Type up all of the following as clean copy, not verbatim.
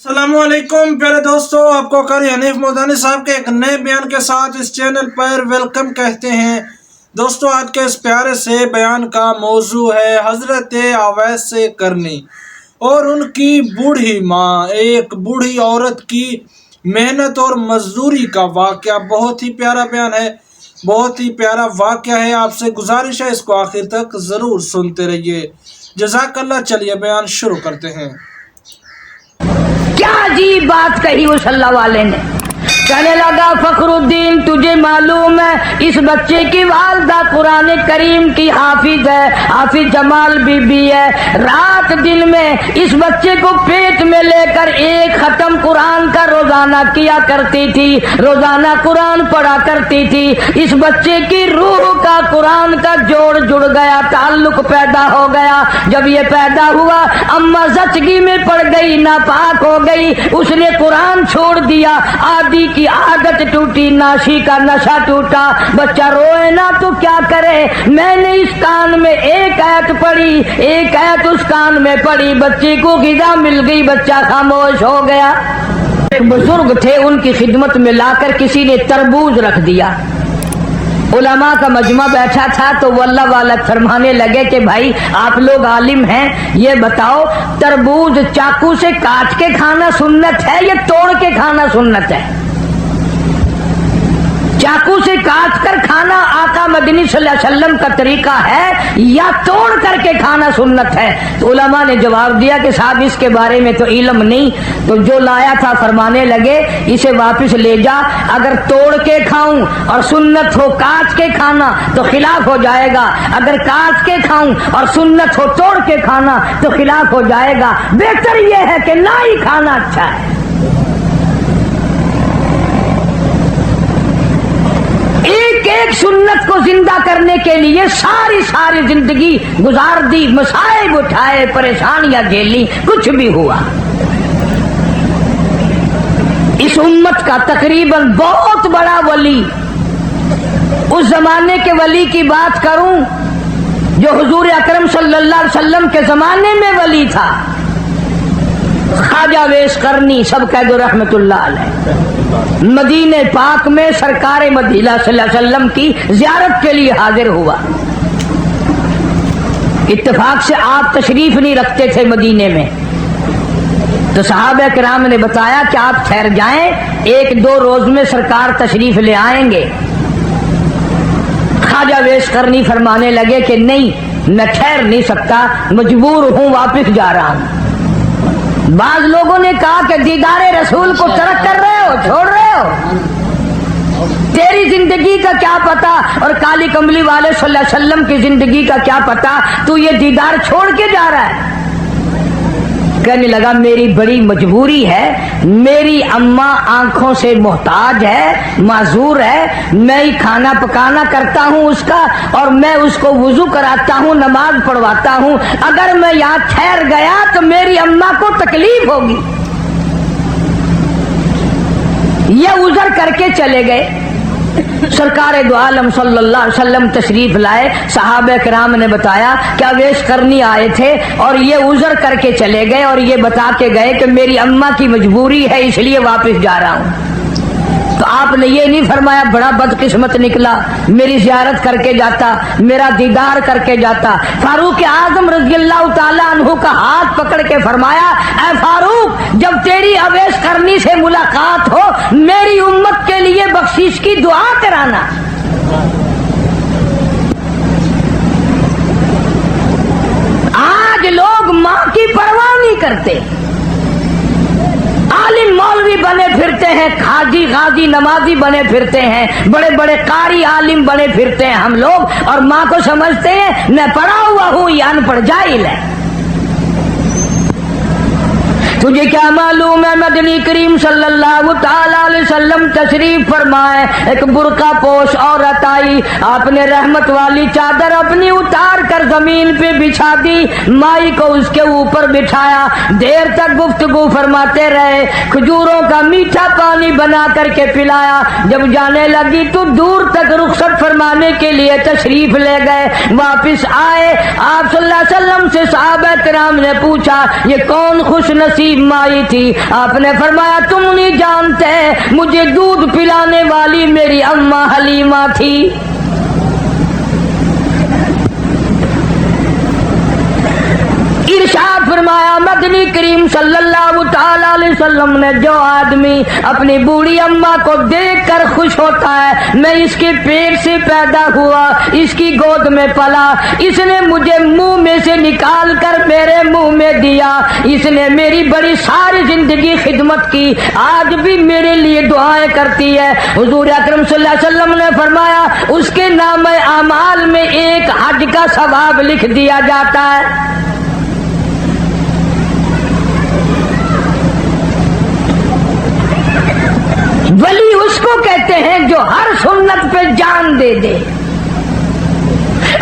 السلام علیکم پیارے دوستو، آپ کو قاری حنیف مودانی صاحب کے ایک نئے بیان کے ساتھ اس چینل پر ویلکم کہتے ہیں۔ دوستو، آج کے اس پیارے سے بیان کا موضوع ہے حضرت اویس قرنی اور ان کی بوڑھی ماں، ایک بوڑھی عورت کی محنت اور مزدوری کا واقعہ۔ بہت ہی پیارا بیان ہے، بہت ہی پیارا واقعہ ہے۔ آپ سے گزارش ہے اس کو آخر تک ضرور سنتے رہیے۔ جزاک اللہ۔ چلیے بیان شروع کرتے ہیں۔ کیا عجیب بات کہی اس اللہ والے نے، کہنے لگا فخر الدین تجھے معلوم ہے اس بچے کی والدہ قرآن کریم کی حافظ ہے، حافظ جمال بی بی ہے۔ رات دن میں اس بچے کو پیٹ میں لے کر ایک ختم قرآن کا روزانہ کیا کرتی تھی، روزانہ قرآن پڑھا کرتی تھی۔ اس بچے کی روح کا قرآن کا جوڑ جڑ گیا، تعلق پیدا ہو گیا۔ جب یہ پیدا ہوا اماں زچگی میں پڑ گئی، ناپاک ہو گئی، اس نے قرآن چھوڑ دیا، آدھی کی عادت ٹوٹی، ناشی کا نشہ ٹوٹا۔ بچہ روئے نا تو کیا کرے؟ میں نے اس کان میں ایک آیت پڑھی، ایک آیت اس کان میں پڑھی، بچے کو غذا مل گئی، بچہ خاموش ہو گیا۔ ایک بزرگ تھے، ان کی خدمت میں لا کر کسی نے تربوز رکھ دیا۔ علماء کا مجمع بیٹھا تھا تو وہ اللہ والا فرمانے لگے کہ بھائی آپ لوگ عالم ہیں، یہ بتاؤ تربوز چاقو سے کاٹ کے کھانا سنت ہے یا توڑ کے کھانا سنت ہے؟ چاقو سے کاٹ کر کھانا آقا مدنی صلی اللہ علیہ وسلم کا طریقہ ہے یا توڑ کر کے کھانا سنت ہے؟ تو علماء نے جواب دیا کہ صاحب اس کے بارے میں تو علم نہیں۔ تو جو لایا تھا فرمانے لگے اسے واپس لے جا، اگر توڑ کے کھاؤں اور سنت ہو کاٹ کے کھانا تو خلاف ہو جائے گا، اگر کاٹ کے کھاؤں اور سنت ہو توڑ کے کھانا تو خلاف ہو جائے گا، بہتر یہ ہے کہ نہ ہی کھانا اچھا ہے۔ ایک سنت کو زندہ کرنے کے لیے ساری زندگی گزار دی، مصائب اٹھائے، پریشانیاں جھیلی، کچھ بھی ہوا۔ اس امت کا تقریباً بہت بڑا ولی، اس زمانے کے ولی کی بات کروں جو حضور اکرم صلی اللہ علیہ وسلم کے زمانے میں ولی تھا، خواجہ اویس قرنی، سب کہہ دو رحمت اللہ علیہ۔ مدینہ پاک میں سرکار مدینہ صلی اللہ علیہ وسلم کی زیارت کے لیے حاضر ہوا۔ اتفاق سے آپ تشریف نہیں رکھتے تھے مدینے میں، تو صحابہ کرام نے بتایا کہ آپ ٹھہر جائیں، ایک دو روز میں سرکار تشریف لے آئیں گے۔ خواجہ اویس قرنی فرمانے لگے کہ نہیں، میں ٹھہر نہیں سکتا، مجبور ہوں، واپس جا رہا ہوں۔ بعض لوگوں نے کہا کہ دیدار رسول کو ترک کر رہے ہو، چھوڑ رہے ہو، تیری زندگی کا کیا پتا، اور کالی کملی والے صلی اللہ علیہ وسلم کی زندگی کا کیا پتا، تو یہ دیدار چھوڑ کے جا رہا ہے۔ کہنے لگا میری بڑی مجبوری ہے، میری اماں آنکھوں سے محتاج ہے، معذور ہے، میں ہی کھانا پکانا کرتا ہوں اس کا، اور میں اس کو وضو کراتا ہوں، نماز پڑھواتا ہوں، اگر میں یہاں ٹھہر گیا تو میری اماں کو تکلیف ہوگی۔ یہ عذر کر کے چلے گئے۔ سرکار دو عالم صلی اللہ علیہ وسلم تشریف لائے، صحابہ کرام نے بتایا کہ اویس قرنی آئے تھے اور یہ عذر کر کے چلے گئے، اور یہ بتا کے گئے کہ میری اماں کی مجبوری ہے اس لیے واپس جا رہا ہوں۔ تو آپ نے یہ نہیں فرمایا بڑا بدقسمت نکلا، میری زیارت کر کے جاتا، میرا دیدار کر کے جاتا۔ فاروق اعظم رضی اللہ تعالیٰ عنہ کا ہاتھ پکڑ کے فرمایا اے فاروق، جب تیری اویس قرنی سے ملاقات ہو میری امت کے لیے بخشش کی دعا کرانا۔ آج لوگ ماں کی پرواہ نہیں کرتے، عالم مولوی بنے پھرتے ہیں، حاجی غازی نمازی بنے پھرتے ہیں، بڑے بڑے قاری عالم بنے پھرتے ہیں ہم لوگ، اور ماں کو سمجھتے ہیں میں پڑھا ہوا ہوں یا ان پڑھ جاہل ہے۔ تجھے کیا معلوم ہے مدنی کریم صلی اللہ تعالی علیہ وسلم تشریف فرمائے، ایک برقع پوش عورت آئی، آپ نے رحمت والی چادر اپنی اتار کر زمین پہ بچھا دی، مائی کو اس کے اوپر بٹھایا، دیر تک گفتگو فرماتے رہے، کھجوروں کا میٹھا پانی بنا کر کے پلایا۔ جب جانے لگی تو دور تک رخصت فرمانے کے لیے تشریف لے گئے، واپس آئے، آپ صلی اللہ علیہ وسلم سے صحابہ کرام نے پوچھا یہ کون خوش نصیب की माई थी। आपने फरमाया तुम नहीं जानते मुझे दूध पिलाने वाली मेरी अम्मा हलीमा थी। इरशाद फरमाया मदनी करीम सल्लल्लाहु ताला अलैहि वसल्लम ने जो आदमी अपनी बूढ़ी अम्मा को देखकर खुश होता है, मैं इसके पेट से पैदा हुआ, इसकी गोद में पला, इसने मुझे मुंह में से निकाल कर मेरे मुंह में दिया, इसने मेरी बड़ी सारी जिंदगी खिदमत की, आज भी मेरे लिए दुआएं करती है। हुजूर अकरम सल्लल्लाहु अलैहि वसल्लम ने फरमाया उसके नाम अमाल में एक हज का सवाब लिख दिया जाता है। वली उसको कहते हैं जो हर सुन्नत पे जान दे दे।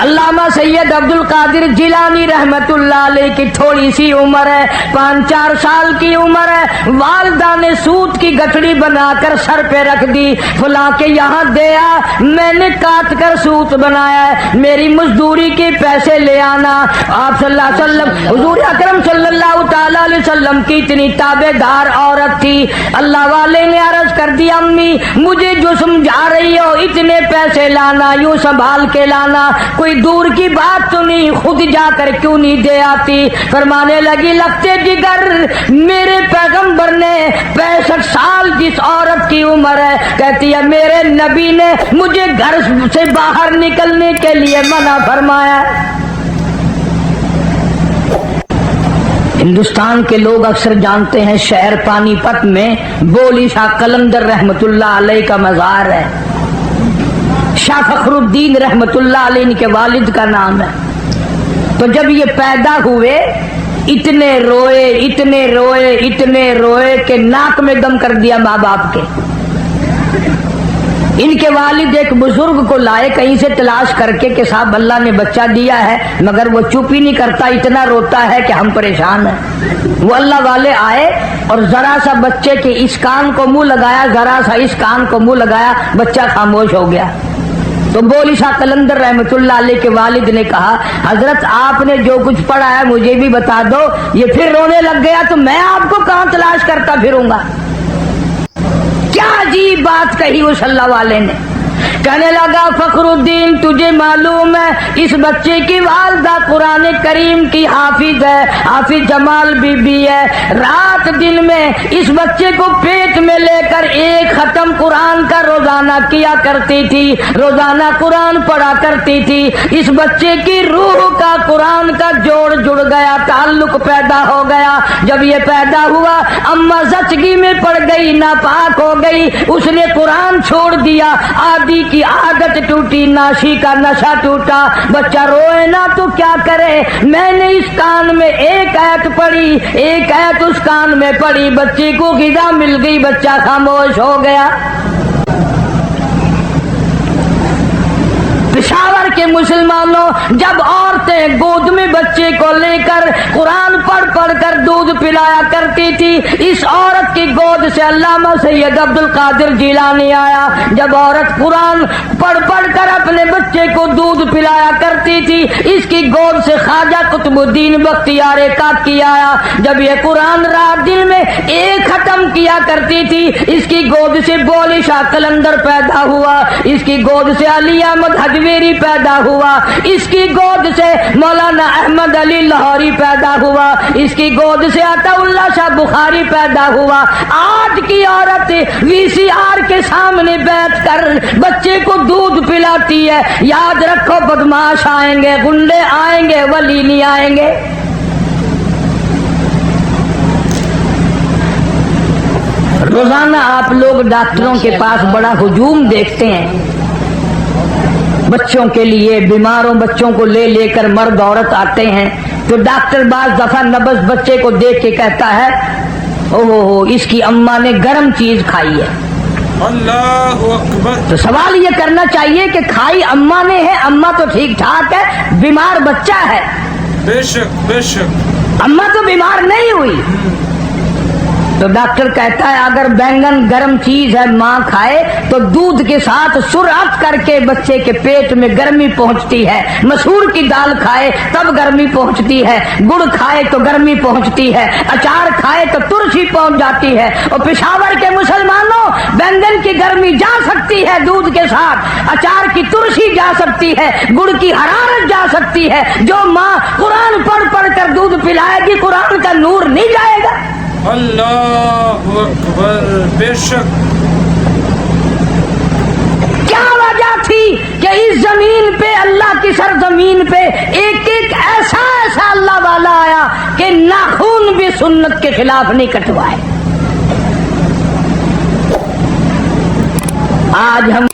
अल्लामा सैयद अब्दुल कादिर जिलानी रहमतुल्लाह अलैह की थोड़ी सी उम्र है, 5-4 साल की उम्र है, वालदा ने सूत की गठड़ी बनाकर सर पे रख दी, फुला के यहाँ दे आ, मैंने काट कर सूत बनाया है, मेरी मजदूरी के पैसे ले आना। आप सल्लल्लाहु अलैहि वसल्लम हुजूर अकरम सल्लल्लाहु ताला अलैहि वसल्लम की इतनी ताबेदार औरत थी, अल्लाह वाले ने अर्ज कर दिया अम्मी मुझे जो समझा रही हो इतने पैसे लाना, यूं संभाल के लाना, कोई दूर की बात तो नहीं, खुद जाकर क्यों नहीं दे आती। फरमाने लगी लगते जिगर मेरे पैगंबर ने 65 साल जिस औरत की उम्र है, कहती है मेरे नबी ने मुझे घर से बाहर निकलने के लिए मना फरमाया। हिंदुस्तान के लोग अक्सर जानते हैं शहर पानीपत में बोली शाह कलंदर रहमतुल्लाह अलैह का मजार है। शाह फखरुद्दीन रहमतुल्लाह अलैह इनके वालिद का नाम है। तो जब ये पैदा हुए इतने रोए इतने रोए इतने रोए कि नाक में दम कर दिया माँ बाप के। इनके वालिद एक बुजुर्ग को लाए कहीं से तलाश करके कि साहब अल्लाह ने बच्चा दिया है, मगर वो चुप ही नहीं करता, इतना रोता है कि हम परेशान हैं। वो अल्लाह वाले आए और जरा सा बच्चे के इस कान को मुंह लगाया, जरा सा इस कान को मुंह लगाया, बच्चा खामोश हो गया। तो बोली शाह कलंदर रहमतुल्लाह अलैह के वालिद ने कहा हजरत आपने जो कुछ पढ़ा है मुझे भी बता दो। ये फिर रोने लग गया तो मैं आपको कहां तलाश करता फिरूंगा। क्या अजीब बात कही उस अल्लाह वाले ने। कहने लगा फखरुद्दीन तुझे मालूम है इस बच्चे की वालदा कुरान करीम की हाफिज है, हाफिज जमाल बीबी है। रात दिन में इस बच्चे को पेट में लेकर एक खत्म कुरान का रोजाना किया करती थी, रोजाना कुरान पढ़ा करती थी। इस बच्चे की रूह का कुरान का जोड़ जुड़ गया, ताल्लुक पैदा हो गया। जब ये पैदा हुआ अम्मा जचगी में पड़ गई, नापाक हो गई, उसने कुरान छोड़ दिया, आदि की आदत टूटी, नाशी का नशा टूटा। बच्चा रोए ना तो क्या करे। मैंने इस कान में एक आयत पढ़ी, एक आयत उस कान में पढ़ी, बच्चे को गिज़ा मिल गई, बच्चा खामोश हो गया। पेशावर के मुसलमानों जब औरतें गोद में बच्चे को लेकर कुरान पढ़ पढ़ कर दूध पिलाया करती थी, इस औरत की गोद से अल्लामा सैयद अब्दुल कादिर जिलानी आया। जब औरत कुरान पढ़ पढ़ कर अपने बच्चे को दूध पिलाया करती थी, इसकी गोद से ख्वाजा कुतुबुद्दीन बख्तियार काकी आया। जब ये कुरान रात दिन में एक खत्म किया करती थी, इसकी गोद से बोली शाह कलंदर पैदा हुआ, इसकी गोद से अली अहमद हजवेरी पैदा हुआ, इसकी गोद से मौलाना अहमद अली लाहौरी पैदा हुआ, इसकी गोद से अताउल्लाह शाह बुखारी पैदा हुआ। आज की औरत वीसीआर के सामने बैठकर बच्चे को दूध पिलाती है। याद रखो बदमाश आएंगे, गुंडे आएंगे, वली नहीं आएंगे। रोजाना आप लोग डॉक्टरों के पास बड़ा हुजूम देखते हैं। बच्चों के लिए बीमारों बच्चों को ले लेकर मर्द औरत आते हैं तो डॉक्टर बाज दफा नबज बच्चे को देख के कहता है ओहो इसकी अम्मा ने गर्म चीज खाई है। अल्लाहु अकबर। तो सवाल ये करना चाहिए कि खाई अम्मा ने है, अम्मा तो ठीक ठाक है, बीमार बच्चा है। बेशक बेशक। अम्मा तो बीमार नहीं हुई। तो डॉक्टर कहता है अगर बैंगन गर्म चीज है माँ खाए तो दूध के साथ सुरात करके बच्चे के पेट में गर्मी पहुंचती है। मसूर की दाल खाए तब गर्मी पहुंचती है, गुड़ खाए तो गर्मी पहुंचती है, अचार खाए तो तुलसी पहुंच जाती है। और पेशावर के मुसलमानों, बैंगन की गर्मी जा सकती है दूध के साथ, अचार की तुलसी जा सकती है, गुड़ की हरारत जा सकती है। जो माँ कुरान पढ़ पढ़ कर दूध पिलाएगी कुरान का नूर नहीं जाएगा। अल्लाहु अकबर। बेशक क्या वजह थी कि इस जमीन पे, अल्लाह की सरजमीन पे एक एक ऐसा ऐसा अल्लाह वाला आया कि नाखून भी सुन्नत के खिलाफ नहीं कटवाए। आज हम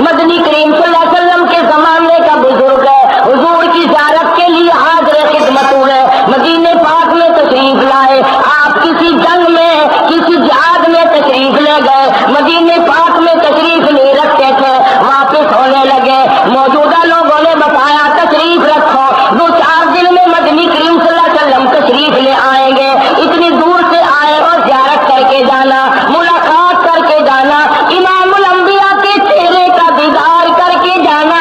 मदनी करीम सल्लल्लाहु अलैहि वसल्लम के जमाने का बुजुर्ग है। हुजूर की ज़ियारत के लिए हाज़िर खिदमत हुए, मदीने पाक में तशरीफ लाए। आप किसी जंग में, किसी जिहाद में तशरीफ ले गए, मदीने पाक में तशरीफ नहीं रखते थे, वापस होने लगे। मौजूदा लोगों ने बताया तशरीफ रखो, 2-4 दिन में मदनी करीम सल्लल्लाहु अलैहि वसल्लम तशरीफ ले आएंगे। इतनी दूर से आए और ज़ियारत करके जाना, मुलाकात करके जाना, इमामुल अंबिया के चेहरे का दीदार करके जाना,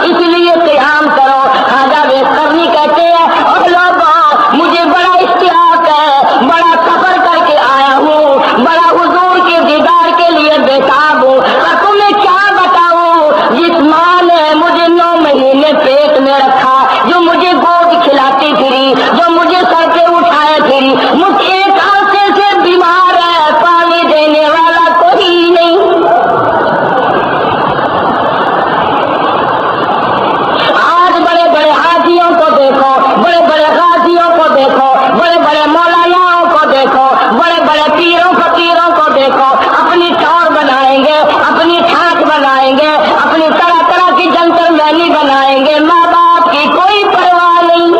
इसलिए क़याम करो। खाजा वेश करनी कहते हैं और लोगों मुझे बड़ा इश्तियाक है, बड़ा सफर करके आया हूँ, बड़ा हुजूर के दीदार के लिए बेताब हूँ। तुम्हें क्या बताऊँ, जिस माँ ने मुझे 9 महीने पेट में रखा, जो मुझे गोद खिलाती फिरी, जो मुझे सर पे उठाए फिरी, मुझे एक हादसे से बीमार है, पानी देने वाला कोई नहीं। आज बड़े बड़े हाजियों को देखो, बड़े बड़े गाजियों को देखो, बड़े बड़े मौलानाओं को देखो, बड़े बड़े पीरों फकीरों को देखो, अपनी टौर बनाएंगे, अपनी ठाठ बनाएंगे, अपनी तरह तरह की जंतर मैनी बनाएंगे, माँ बाप की कोई परवाह नहीं।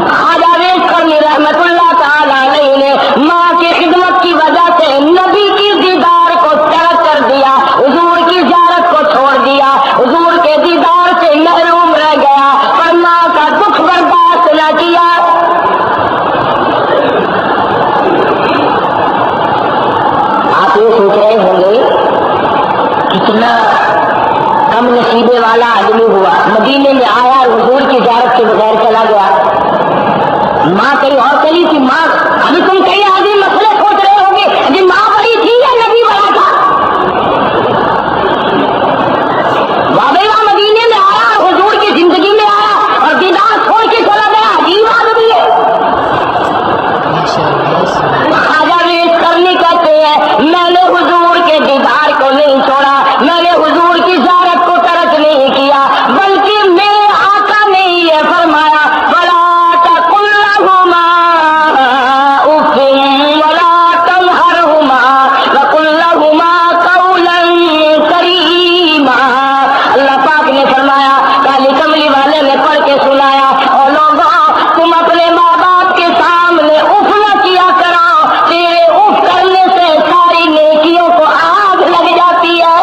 खाजा वेश करनी रहमतुल्लाह ताला अलैहि ने माँ की खिदमत की वजह से नबी की दीदार को तर्क कर दिया, हुजूर की ज़ियारत को छोड़ दिया, हुजूर के दीदार से महरूम रह गया, पर माँ का दुख बर्दाश्त न किया। आप ये सोच रहे होंगे कितना कम नसीबे वाला आदमी हुआ, मदीने में आया और हुजूर की ज़ियारत के बगैर चला गया। माँ कहीं और चली थी। माँ, अभी तुम कई आदमी मसले सोच रहे होंगे, अभी माँ बड़ी थी या नबी बड़ा था? वाबेला मदीने में आया और हुजूर की जिंदगी में आया और दीदार छोड़ के चला गया, अजीब आदमी है। खाजा वेश करनी कहते हैं मैंने हुजूर के दीदार को नहीं छोड़ा, मैंने हुजूर की ज़ियारत को तर्क नहीं किया, बल्कि मेरे आका ने ये फरमाया फला तकुल्लहुमा उफ़्फ़िन वला तनहरहुमा वकुल्लहुमा क़ौलन करीमा। अल्लाह पाक ने फरमाया, काली कमली वाले ने पढ़ के सुनाया, और लोगों तुम अपने माँ बाप के सामने उफ न किया करो, तेरे उफ करने से सारी नेकियों को आग लग जाती है।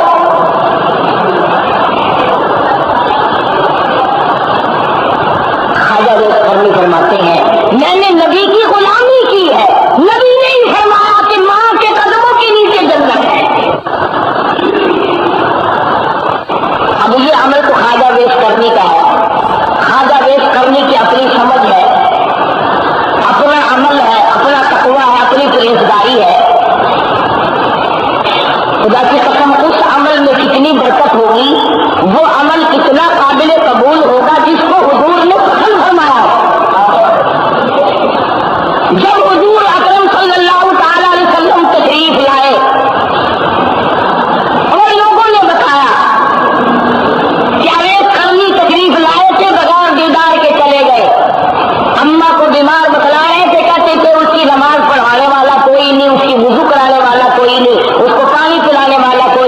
खाजा वेश करनी फरमाते हैं मैंने नबी की गुलामी की है, नबी ने ही फरमाया कि माँ के कदमों के नीचे जन्नत है। अब ये अमल तो खाजा वेश करने का है, खाजा वेश करने की अपनी समझ है, अपना अमल है, अपना तकवा है, अपनी परहेजगारी है। खुदा की कसम उस अमल में कितनी बरकत होगी, वो अमल कितना काबिल कबूल होगा जिसको हुजूर ने पसंद फरमाया। जब हुजूर अकरम सल्लल्लाहु ताला अलैहि वसल्लम तशरीफ लाए और लोगों ने बताया क्या वेश करनी तशरीफ लाए थे, बगैर दीदार के चले गए। अम्मा को बीमार बतला रहे थे, कहते थे उसकी नमाज पढ़ाने वाला कोई नहीं, उसकी वुजू कराने वाला कोई नहीं, उसको पानी पिलाने वाला कोई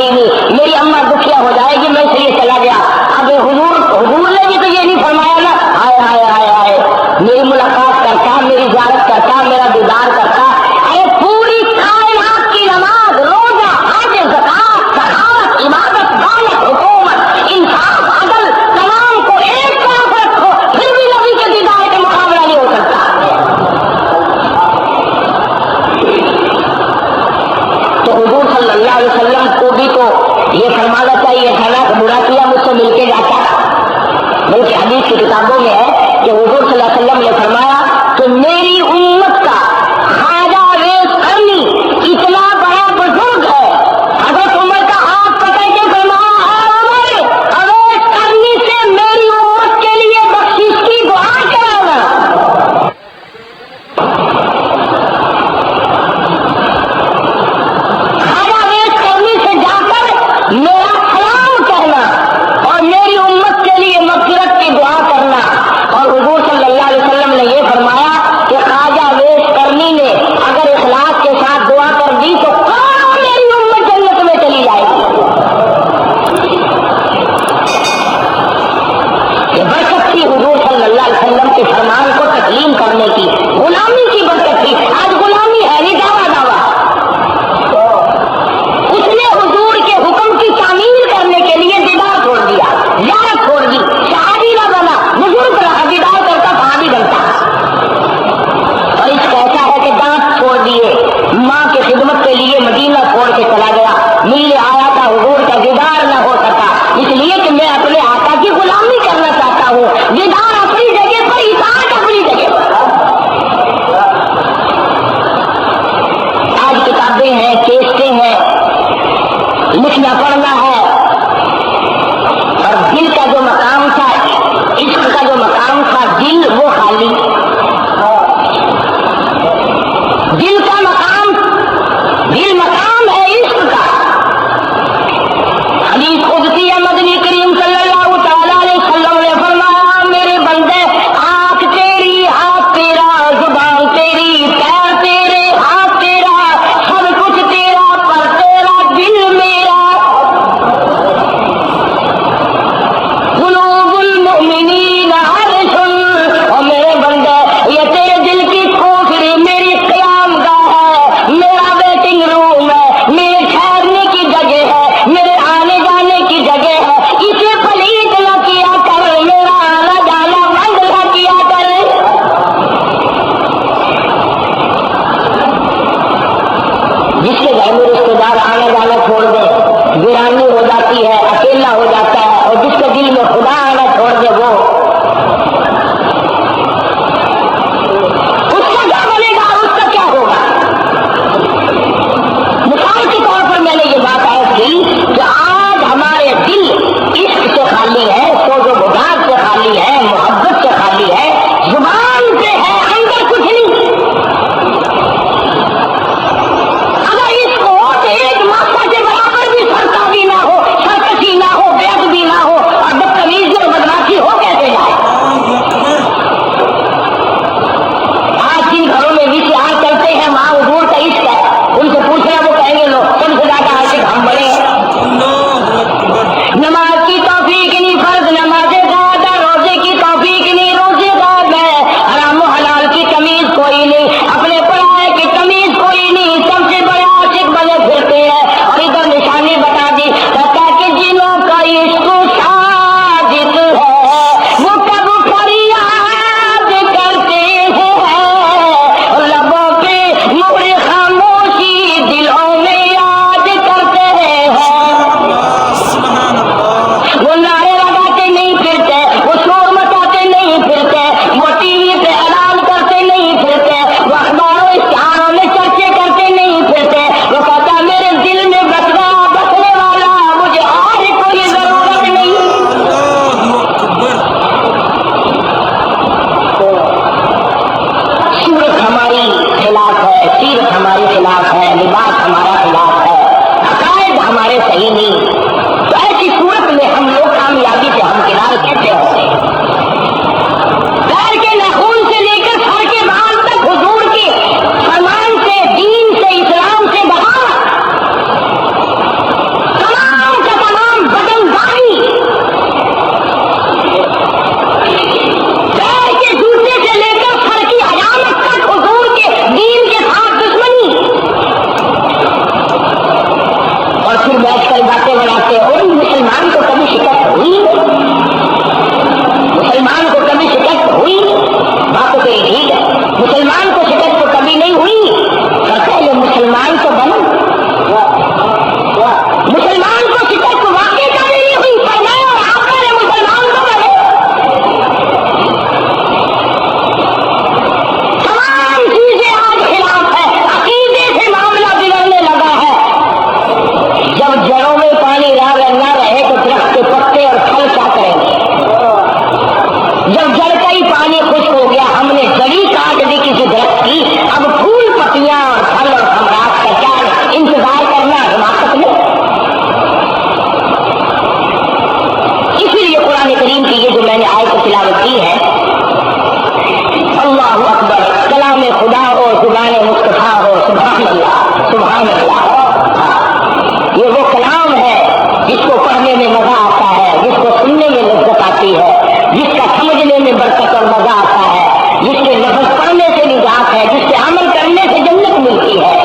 میں مزہ آتا ہے، جس کو سننے میں لذت آتی ہے، جس کا سمجھنے میں برکت اور مزہ آتا ہے، جس کے لفظ پڑھنے سے نجات ہے، جس کے عمل کرنے سے جنت ملتی ہے.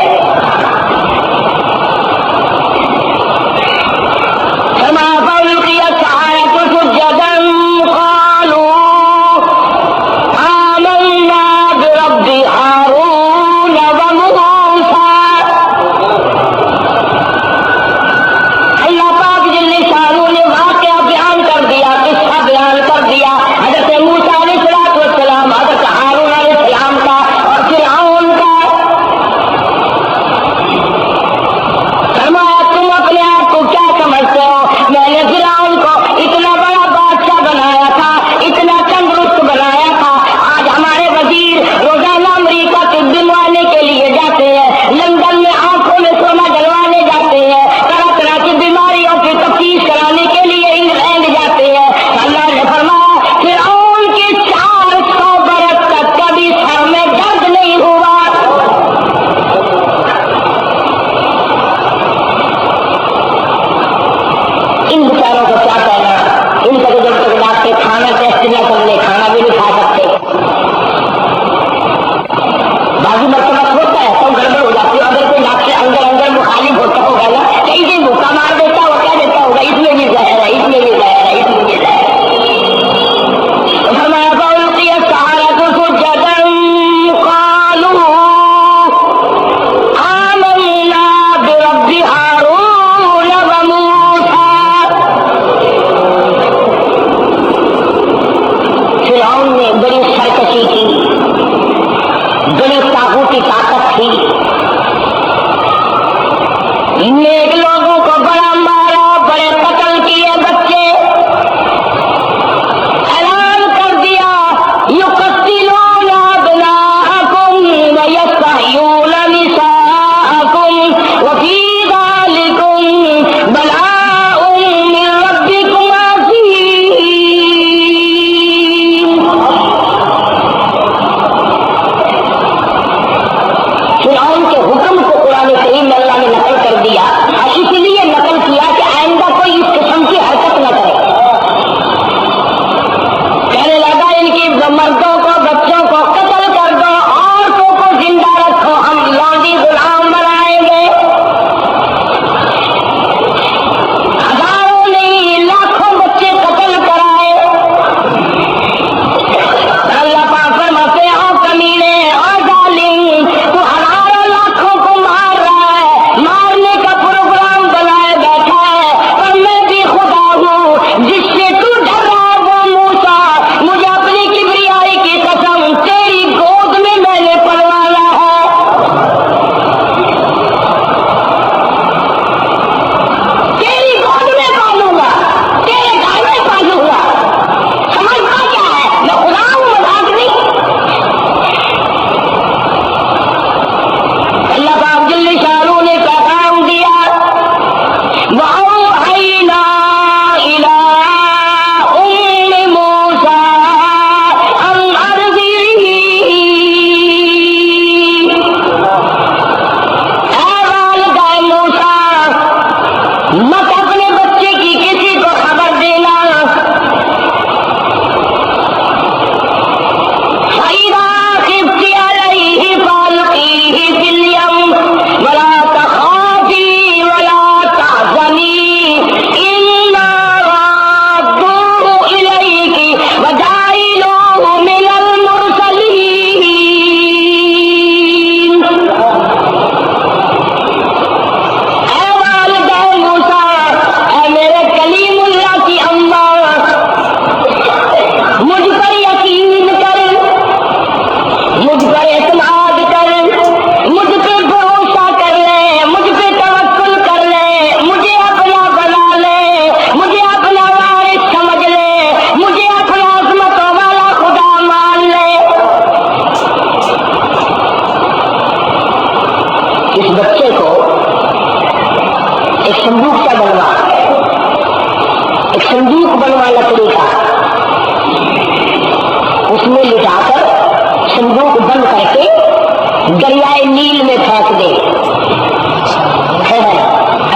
دریائے نیل میں پھینک دے.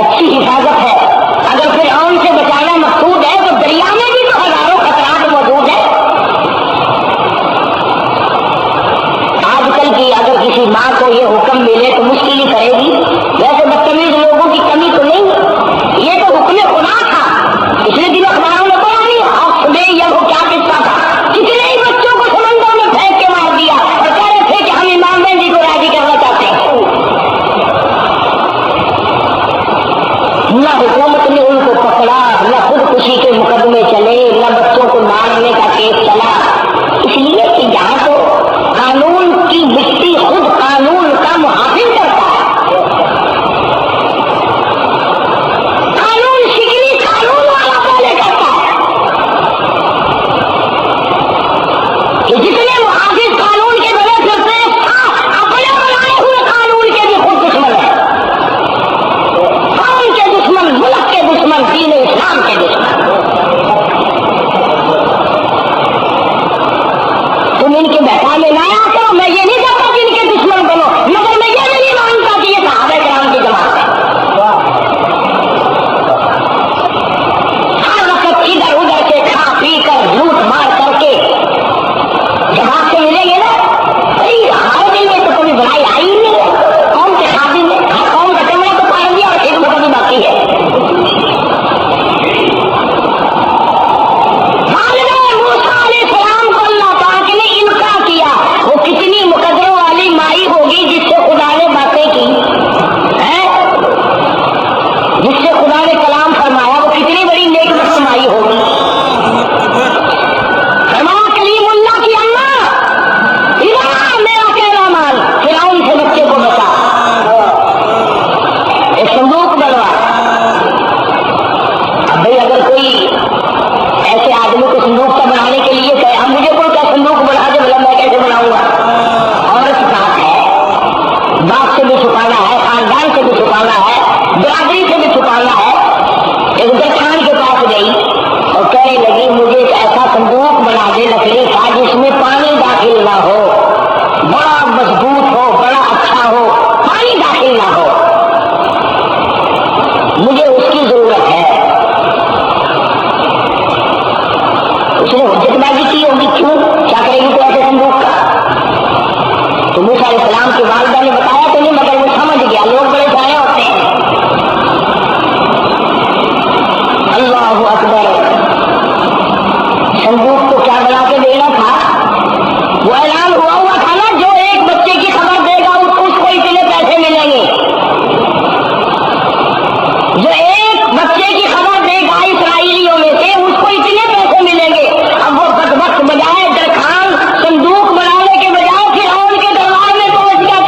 اچھی حفاظت ہے. اگر فرعون سے بچانا اللہ اکبر. صندوق کو کیا بنا کے دینا تھا؟ وہ اعلان ہوا تھا نا، جو ایک بچے کی خبر دے گا اس کو اتنے پیسے ملیں گے. جو ایک بچے کی خبر دے گا اسرائیلیوں میں سے اس کو اتنے پیسے ملیں گے. اب وہ بدبخت بجائے درخان صندوق بنانے کے بجائے فرعون کے دربار میں پہنچ گیا.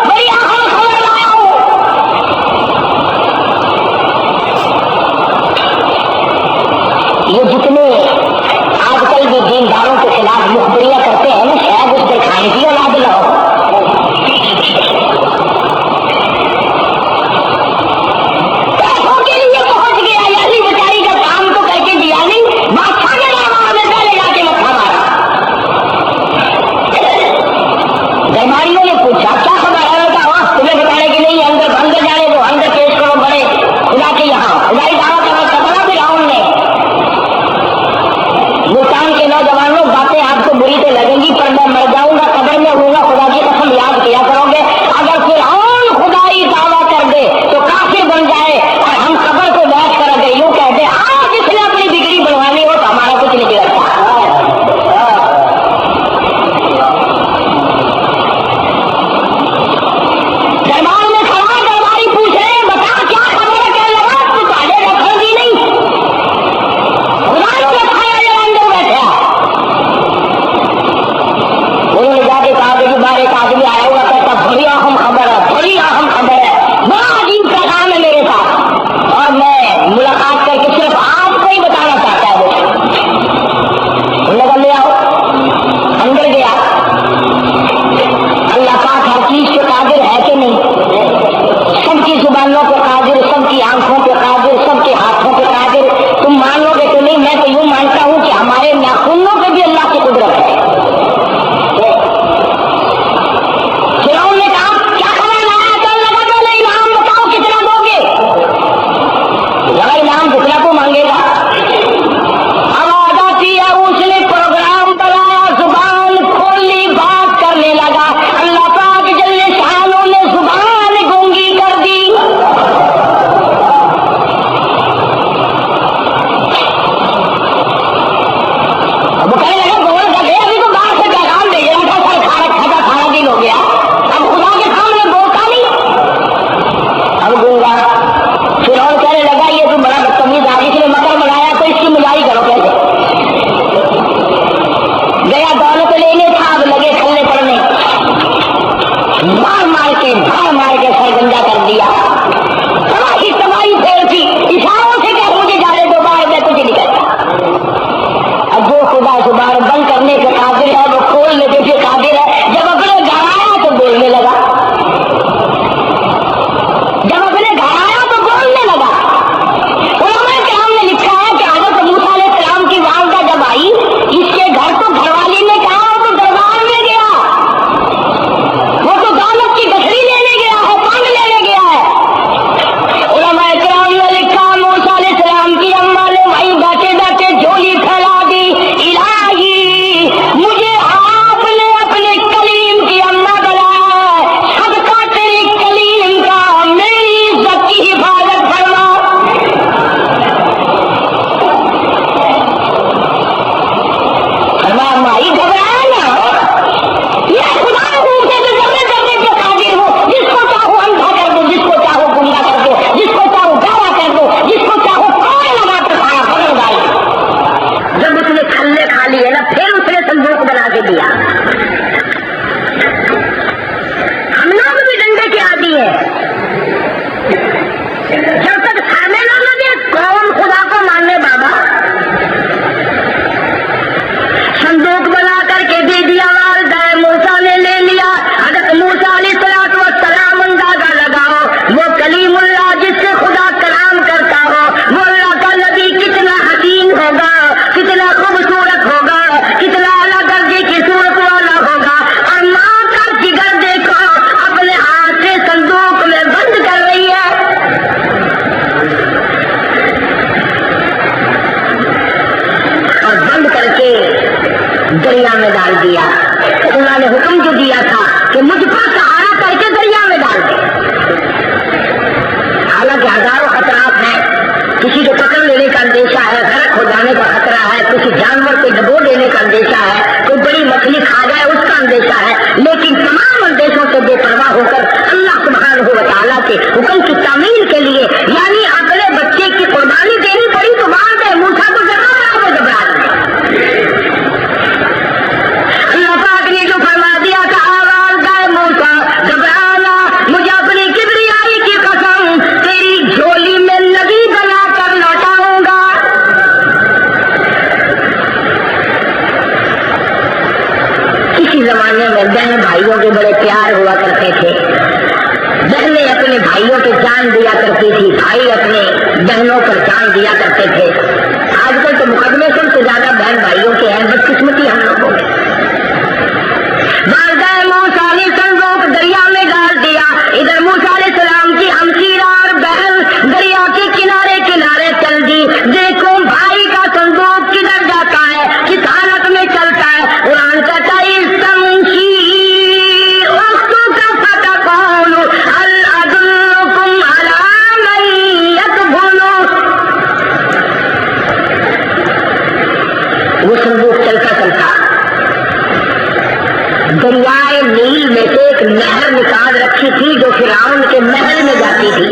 بڑی اہم خبر لایا ہوں. یہ جتنے آج کل بھی دینداروں کے خلاف مخبریاں کرتے ہیں نا، شاید اس درخان کی اولاد نہ ہو. دریا میں ڈال دیا. اللہ نے حکم جو دیا تھا کہ مجھ پر سہارا کر کے دریا میں ڈال دے. حالانکہ ہزاروں خطرات ہیں, کسی کو जाने का अंदेशा है, गर्क हो जाने का खतरा है, किसी जानवर को डबो देने का अंदेशा है, कोई बड़ी मछली खा जाए उसका अंदेशा है, लेकिन तमाम अंदेशों से बेपरवाह होकर अल्लाह सुब्हानहू व तआला के हुक्म की तामील के लिए यानी अपने बच्चे की कुर्बानी देनी पड़ी तो वालिद मूसा को घबरा अल्लाह पाक ने जो फरमा दिया था वालिद मूसा घबराना, मुझे अपनी किबरियाई की कसम तेरी झोली में नबी बनाकर लौटाऊंगा। किसी जमाने में बहन भाइयों के बड़े प्यार हुआ करते थे, बहनें अपने भाइयों पे जान दिया करती थी, भाई अपने बहनों पर जान दिया करते थे। आजकल तो मुकदमे सबसे ज्यादा बहन भाइयों के हैं, बदकिस्मती हम लोगों की। वालिद मूसा ने संदूक दरिया में डाल दिया, इधर मूसा अलैहिस्सलाम की हमशीरा और बहन दरिया के किनारे किनारे चल दी। देखो भाई का संदूक किधर जाता है, किस हालत में चलता है। कुरान कहता है वो संदूक चलता चलता दरियाए नील में से एक नहर निकाल रखी थी जो फिरौन के महल में जाती थी।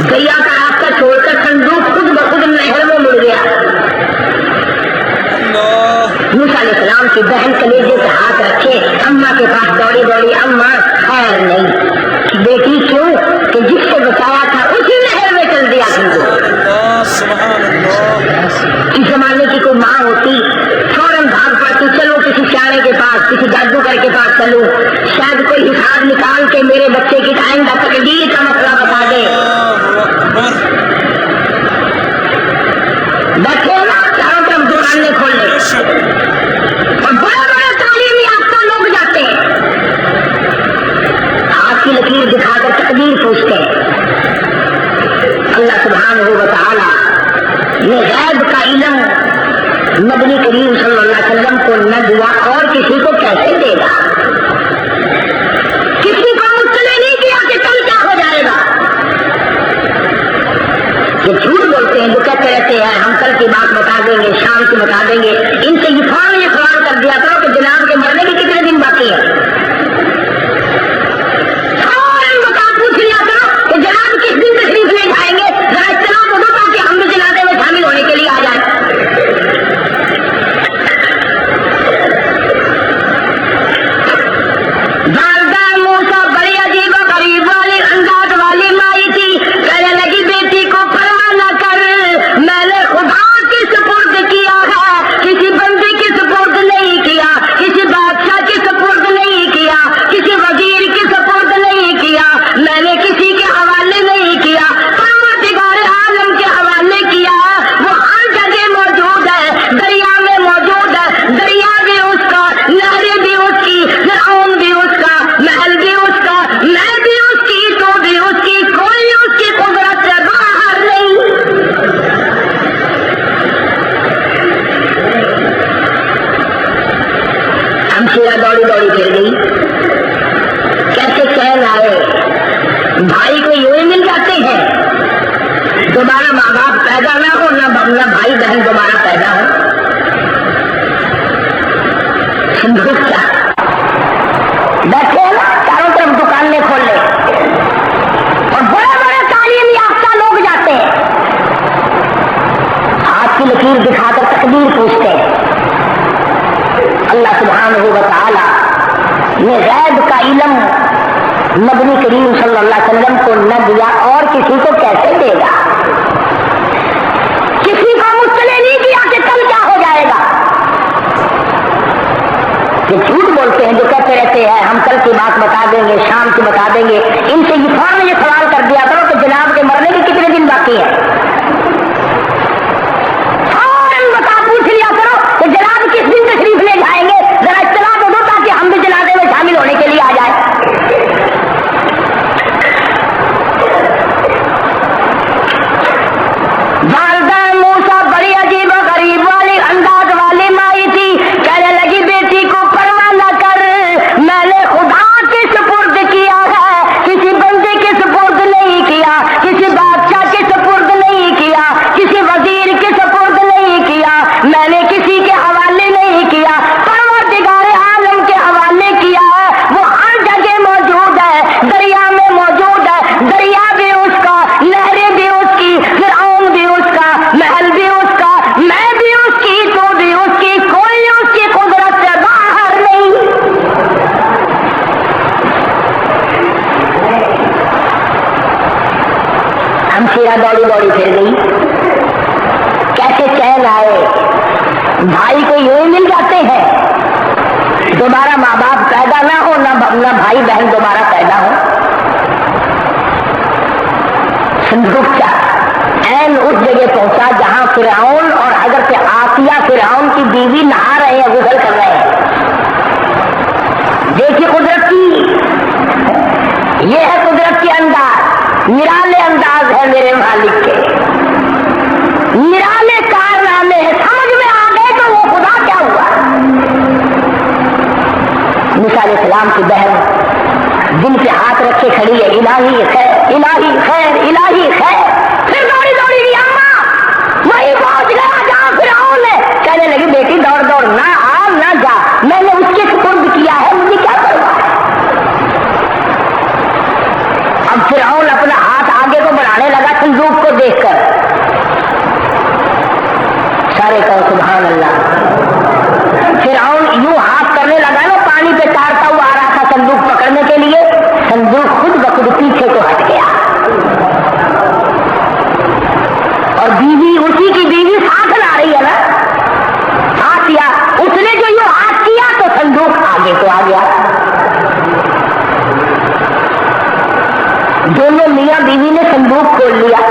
दरिया का रास्ता छोड़कर संदूक खुद ब खुद नहर में मुड़ गया। मूसा अलैहिस्सलाम की बहन कलेजे से हाथ रखे अम्मा के पास दौड़ी दौड़ी, अम्मा खैर नहीं। बेटी क्यों? कि जिससे बचाया था उसी नहर में चल दिया संदूक। इस जमाने की कोई माँ होती फौरन भाग पड़ती, चलो किसी सियाने के पास, किसी जादूगर के पास चलो, शायद कोई हिसाब निकाल के मेरे बच्चे की आइंदा तकदीर का मसला बता दे। बैठे ना चारों तरफ दुकानें खोल ले और बड़े बड़े तालीम याफ्ता लोग जाते हैं, हाथ की लकीर दिखाकर तकदीर पूछते हैं। अल्लाह सुब्हानहू व तआला ये गैब का इल्म नबी करीम सल्लल्लाहु अलैहि वसल्लम को न दिया और किसी को कैसे देगा? किसी को मुत्तले नहीं किया कि कल क्या हो जाएगा। ये झूठ बोलते हैं, जो कहते रहते हैं हम कल की बात बता देंगे, शाम की बता देंगे। इनसे ये सवाल कर दिया करो कि जनाब के मरने के कितने दिन बाकी है। फौरन बता पूछ लिया करो कि जनाब किस दिन तशरीफ ले जाएंगे, जरा इत्तला तो दो ताकि हम भी जनाजे में शामिल होने के लिए आ जाए। दौड़ी दौड़ी फिर गई, कैसे चैन आए। भाई को यूं ही मिल जाते हैं, दोबारा माँ बाप पैदा ना हो, ना भाई बहन दोबारा पैदा हो। संदूक क्या बैठे ना चारों तरफ दुकानें खोल ले और बड़े बड़े तालीम याफ्ता लोग जाते हैं, हाथ की लकीर दिखाकर तकदीर पूछते हैं। अल्लाह सुब्हानहू व तआला ने गैब का इल्म नबी करीम सल्लल्लाहु अलैहि वसल्लम को न दिया और किसी को कैसे देगा। किसी को मुत्तले नहीं किया कि कल क्या हो जाएगा। ये झूठ बोलते हैं, जो कहते रहते हैं हम कल की बात बता देंगे, शाम की बता देंगे। इनसे ये फौरन ये सवाल कर दिया करो कि जनाब के मरने के कितने दिन बाकी है। फौरन बता पूछ लिया करो कि जनाब किस दिन तशरीफ ले जाएंगे, जरा इत्तला तो दो ताकि हम भी जनाजे में शामिल होने के लिए आ जाए। वालिद मूसा बड़ी अजीब गरीब वाली अंदाज वाली माई थी, कहने लगी बेटी को परवाह न कर, मैंने खुदा के सुपुर्द किया है, किसी बंदे के सुपुर्द नहीं किया, किसी बादशाह के सुपुर्द दौड़ी दौड़ी फिर गई। कैसे चैन आए? भाई को यूं ही मिल जाते हैं, दोबारा माँ बाप पैदा ना हो, ना भाई बहन दोबारा पैदा हो। संदूक क्या ऐन उस जगह पहुंचा जहां फिरौन और हजरत आसिया फिरौन की बीवी नहा रहे हैं, गुसल कर रहे हैं। देखिए कुदरत की, ये है कुदरत के अंदाज, निराले अंदाज है मेरे मालिक के, निराले कारनामे हैं। समझ में आ गए तो वो खुदा क्या हुआ। मूसा अलैहिस्सलाम की बहन दिल पे हाथ रखे खड़ी है, इलाही खैर, इलाही खैर, इलाही खैर। फिर दौड़ी दौड़ी गई अम्मा, वही पहुंच गया जहां फिरौन है। कहने लगी बेटी दौड़ दौड़ ना आ ना जा, मैंने उसके सुपुर्द किया है, मुझे क्या परवाह है। अब फिरौन अपना हाथ आगे को बढ़ाने लगा संदूक को देखकर। सारे कहो सुभान अल्लाह। फिरौन यूं हाथ करने लगा ना, पानी पे तारता हुआ आ रहा था संदूक पकड़ने के लिए, संदूक खुद ब खुद पीछे को हट गया और बीवी, उसी की बीवी साथ ला रही है ना, आसिया, उसने जो यूं हाथ किया तो संदूक आगे को आ गया। दोनों मियां बीवी ने संदूक खोल लिया।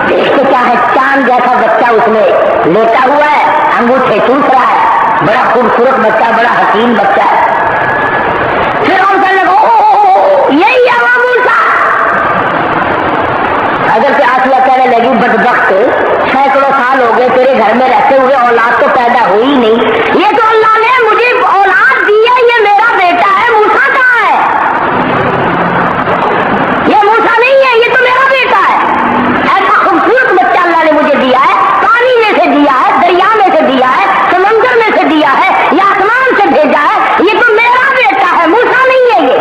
देखते क्या है, चांद जैसा बच्चा उसमें लेटा हुआ है, अंगूठे चूस रहा है, बड़ा खूबसूरत बच्चा, बड़ा हसीन बच्चा है। फिर उनसे लगा यही है वो मूसा। अगर से आसिया कहने लगी बदबख्त, सैकड़ों साल हो गए तेरे घर में रहते हुए, औलाद तो पैदा हुई नहीं। ये तो अल्लाह ने मुझे औलाद दी है, ये मेरा बेटा है। मूसा कहाँ है? ये मूसा नहीं है, ये तो मेरा बेटा है। ऐसा खूबसूरत बच्चा अल्लाह ने मुझे दिया है, पानी में से दिया है, दरिया में से दिया है, समंदर में से दिया है, या आसमान से भेजा है। ये तो मेरा बेटा है, मूसा नहीं है ये।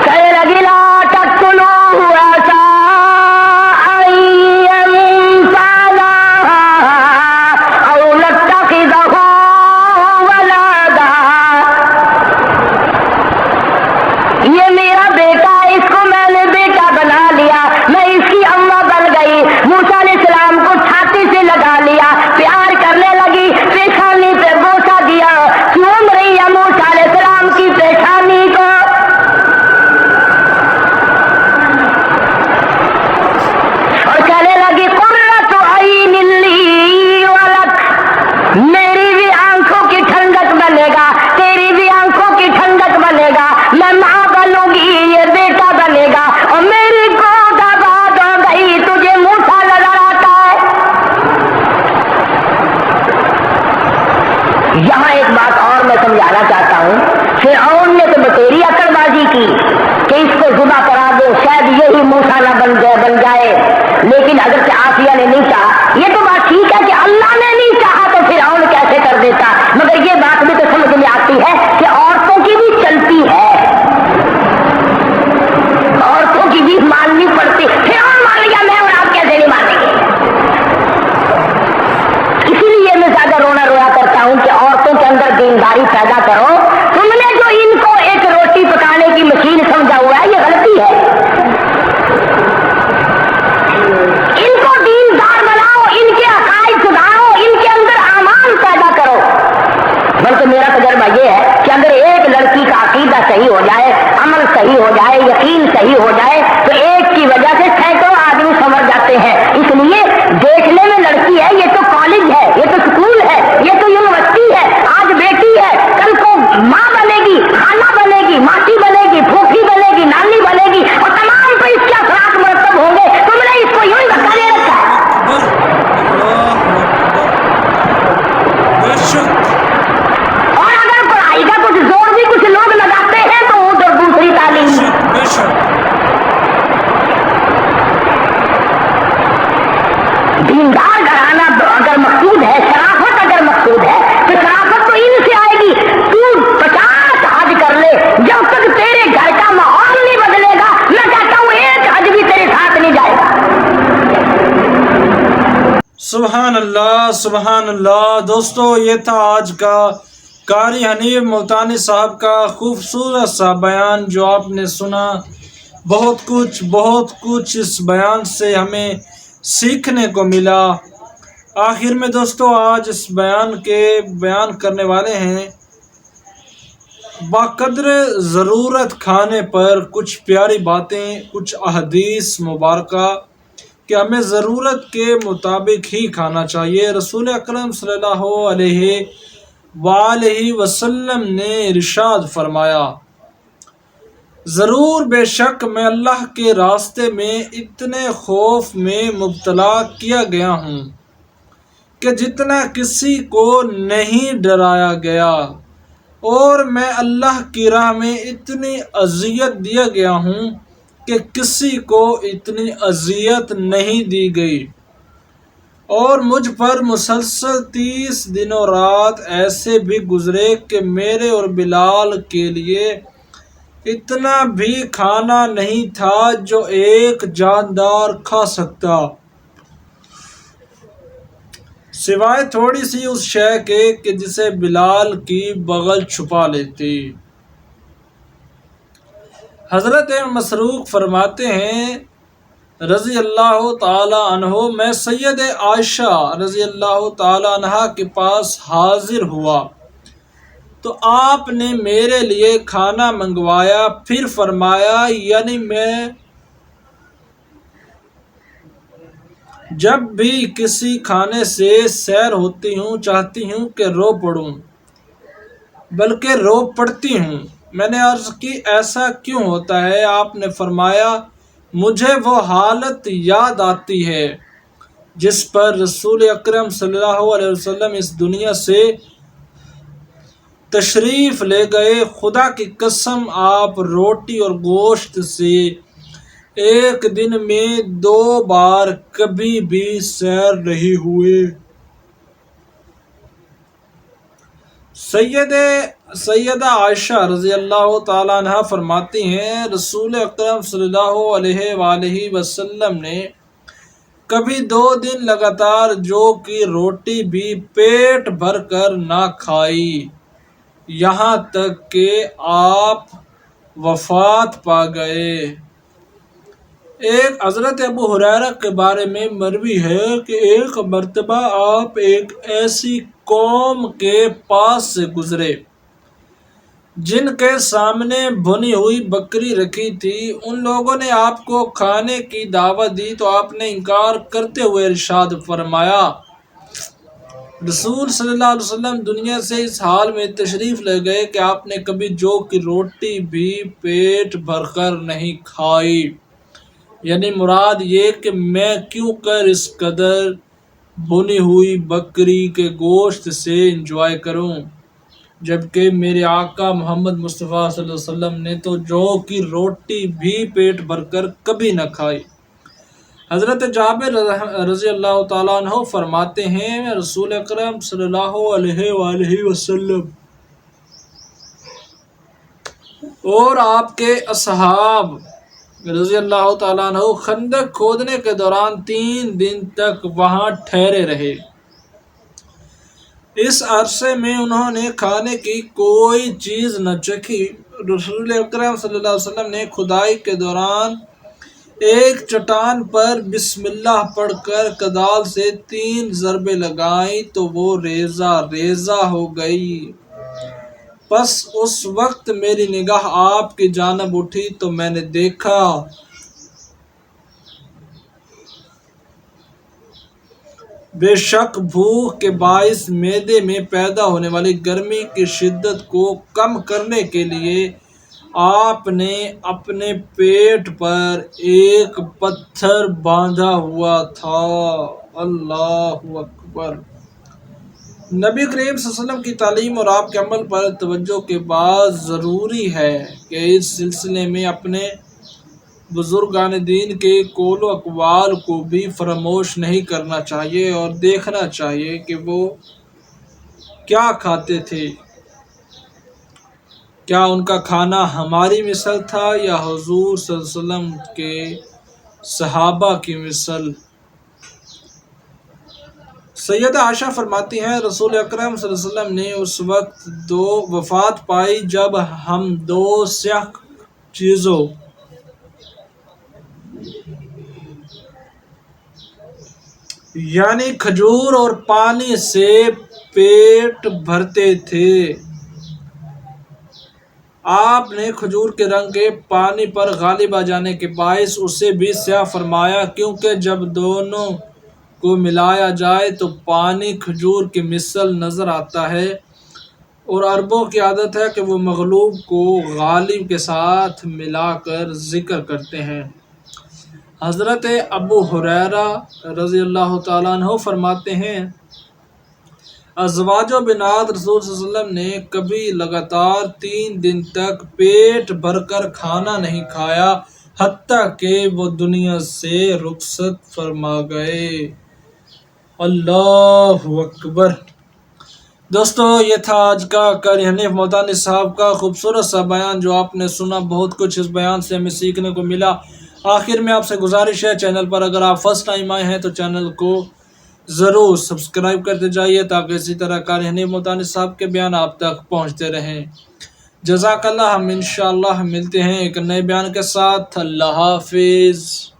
कहने लगी ला तक़्तुलू असा ये मेरा बेटा है, इसको मैंने बेटा बना लिया, मैं इसकी अम्मा बन गई। मूसा अलैहिस्सलाम को छाती से लगा लिया, प्यार करने लगी, पेशानी पे बोसा दिया, चूम रही है मूसा अलैहिस्सलाम की पेशानी को। और कहने लगी कुर्रतु अय्न ली वलक, मेरी भी आंखों की ठंडक बनेगा, तेरी भी आंखों की ठंडक बनेगा, मैं माँ बनूंगी, ये बेटा बनेगा। और मेरी गोद आबाद हो गई, तुझे मूसा नजर आता है। यहाँ एक बात और मैं समझाना चाहता हूँ। फिरौन ने तो बतेरी अकड़बाजी की कि इसको जुदा करा दो, शायद यही मूसा न बन जाए, लेकिन अगर से आसिया ने नहीं चाहा। ये तो बात ठीक है कि अल्लाह ने नहीं चाहा तो फिरौन कैसे कर देता, मगर ये बात भी तो समझ में आती है कि औरतों की भी चलती है, औरतों की भी माननी पड़ती। फिरौन मान लिया मैं, और आप कैसे नहीं मानेंगे। इसीलिए मैं ज्यादा रोना रोया करता हूं कि औरतों के अंदर दीनदारी पैदा करो। तुमने जो इनको एक रोटी पकाने की मशीन समझा हुआ है, ये गलती है। इनको दीनदार बनाओ, इनके अकायद सुधारो, इनके अंदर आमाल पैदा करो। बल्कि मेरा तजर्बा ये है कि अगर एक लड़की का अकीदा सही हो जाए, अमल सही हो जाए, यकीन सही हो जाए, तो एक की वजह से सैकड़ों आदमी समझ जाते हैं। इसलिए देखने में लड़की है, ये तो कॉलेज है, ये तो स्कूल है, ये तो यूनिवर्सिटी है, आज बेटी है, कल को माँ बनेगी, खाना बनेगी, मासी बनेगी, फूफी बनेगी, नानी बनेगी, और तमाम पर इसके असरात मुरतब होंगे। तुमने इसको यूं ही धक्का दे रखा है। और अगर पढ़ाई का कुछ जोर भी कुछ लोग लगाते हैं तो उधर दूसरी तालीम। दीनदार घराना अगर मकसूद है, शराफत अगर मकसूद है, तो शराफत तो इनसे आएगी। तू 50 हज कर ले, जब तक तेरे घर का माहौल नहीं बदलेगा, मैं कहता हूँ एक हज भी तेरे साथ नहीं जाएगा। सुभान अल्लाह, सुभान अल्लाह। दोस्तों, ये था आज का कारी हनीफ मुल्तानी साहब का खूबसूरत सा बयान जो आपने सुना। بہت کچھ اس بیان سے ہمیں سیکھنے کو ملا۔ آخر میں دوستو آج اس بیان کرنے والے ہیں بقدر ضرورت کھانے پر کچھ پیاری باتیں، کچھ احادیث مبارکہ کہ ہمیں ضرورت کے مطابق ہی کھانا چاہیے۔ رسول اکرم صلی اللہ علیہ وآلہ وسلم نے ارشاد فرمایا، ضرور بے شک میں اللہ کے راستے میں اتنے خوف میں مبتلا کیا گیا ہوں کہ جتنا کسی کو نہیں ڈرایا گیا، اور میں اللہ کی راہ میں اتنی اذیت دیا گیا ہوں کہ کسی کو اتنی اذیت نہیں دی گئی، اور مجھ پر مسلسل 30 دنوں رات ایسے بھی گزرے کہ میرے اور بلال کے لیے اتنا بھی کھانا نہیں تھا جو ایک جاندار کھا سکتا، سوائے تھوڑی سی اس شے کے کہ جسے بلال کی بغل چھپا لیتی۔ حضرت مسروق فرماتے ہیں رضی اللہ تعالی عنہ، میں سید عائشہ رضی اللہ تعالی عنہ کے پاس حاضر ہوا تو آپ نے میرے لیے کھانا منگوایا، پھر فرمایا، یعنی میں جب بھی کسی کھانے سے سیر ہوتی ہوں چاہتی ہوں کہ رو پڑوں، بلکہ رو پڑتی ہوں۔ میں نے عرض کی ایسا کیوں ہوتا ہے؟ آپ نے فرمایا، مجھے وہ حالت یاد آتی ہے جس پر رسول اکرم صلی اللہ علیہ وسلم اس دنیا سے تشریف لے گئے، خدا کی قسم آپ روٹی اور گوشت سے ایک دن میں 2 بار کبھی بھی سیر نہیں ہوئے۔ سیدہ عائشہ رضی اللہ تعالیٰ عنہ فرماتی ہیں، رسول اکرم صلی اللہ علیہ وآلہ وسلم نے کبھی 2 دن لگاتار جو کی روٹی بھی پیٹ بھر کر نہ کھائی، یہاں تک کہ آپ وفات پا گئے۔ ایک حضرت ابو ہریرہ کے بارے میں مروی ہے کہ ایک مرتبہ آپ ایک ایسی قوم کے پاس سے گزرے جن کے سامنے بھنی ہوئی بکری رکھی تھی۔ ان لوگوں نے آپ کو کھانے کی دعوت دی تو آپ نے انکار کرتے ہوئے ارشاد فرمایا، رسول صلی اللہ علیہ وسلم دنیا سے اس حال میں تشریف لے گئے کہ آپ نے کبھی جو کی روٹی بھی پیٹ بھر کر نہیں کھائی، یعنی مراد یہ کہ میں کیوں کر اس قدر بھنی ہوئی بکری کے گوشت سے انجوائے کروں، جبکہ میرے آقا محمد مصطفیٰ صلی اللہ علیہ وسلم نے تو جو کی روٹی بھی پیٹ بھر کر کبھی نہ کھائی۔ حضرت جابر رضی اللہ تعالیٰ عنہ فرماتے ہیں، رسول اکرم صلی اللہ علیہ وآلہ وسلم اور آپ کے اصحاب رضی اللہ تعالیٰ عنہ خندق کھودنے کے دوران 3 دن تک وہاں ٹھہرے رہے۔ اس عرصے میں انہوں نے کھانے کی کوئی چیز نہ چکھی۔ رسول اکرم صلی اللہ علیہ وسلم نے کھدائی کے دوران ایک چٹان پر بسم اللہ پڑھ کر کدال سے 3 ضربیں لگائیں تو وہ ریزہ ریزہ ہو گئی۔ پس اس وقت میری نگاہ آپ کی جانب اٹھی تو میں نے دیکھا بے شک بھوک کے باعث معدے میں پیدا ہونے والی گرمی کی شدت کو کم کرنے کے لیے آپ نے اپنے پیٹ پر ایک پتھر باندھا ہوا تھا۔ اللہ اکبر۔ نبی کریم صلی اللہ علیہ وسلم کی تعلیم اور آپ کے عمل پر توجہ کے بعد ضروری ہے کہ اس سلسلے میں اپنے بزرگان دین کے قول و اقوال کو بھی فراموش نہیں کرنا چاہیے اور دیکھنا چاہیے کہ وہ کیا کھاتے تھے۔ کیا ان کا کھانا ہماری مثل تھا یا حضور صلی اللہ علیہ وسلم کے صحابہ کی مثل؟ سیدہ عائشہ فرماتی ہیں، رسول اکرم صلی اللہ علیہ وسلم نے اس وقت وفات پائی جب ہم 2 سیاہ چیزوں یعنی کھجور اور پانی سے پیٹ بھرتے تھے۔ آپ نے کھجور کے رنگ کے پانی پر غالب آ جانے کے باعث اسے بھی سیاہ فرمایا، کیونکہ جب دونوں کو ملایا جائے تو پانی کھجور کی مثل نظر آتا ہے، اور عربوں کی عادت ہے کہ وہ مغلوب کو غالب کے ساتھ ملا کر ذکر کرتے ہیں۔ حضرت ابو ہریرہ رضی اللہ تعالیٰ عنہ فرماتے ہیں، ازواج و بنات رسول صلی اللہ علیہ وسلم نے کبھی لگاتار 3 دن تک پیٹ بھر کر کھانا نہیں کھایا حتیٰ کہ وہ دنیا سے رخصت فرما گئے۔ اللہ اکبر۔ دوستو، یہ تھا آج کا قاری حنیف ملتانی صاحب کا خوبصورت سا بیان جو آپ نے سنا۔ بہت کچھ اس بیان سے ہمیں سیکھنے کو ملا۔ آخر میں آپ سے گزارش ہے، چینل پر اگر آپ فرسٹ ٹائم آئے ہیں تو چینل کو ضرور سبسکرائب کرتے جائیے تاکہ اسی طرح قاری حنیف ملتانی صاحب کے بیان آپ تک پہنچتے رہیں۔ جزاک اللہ۔ ہم انشاءاللہ ملتے ہیں ایک نئے بیان کے ساتھ۔ اللہ حافظ۔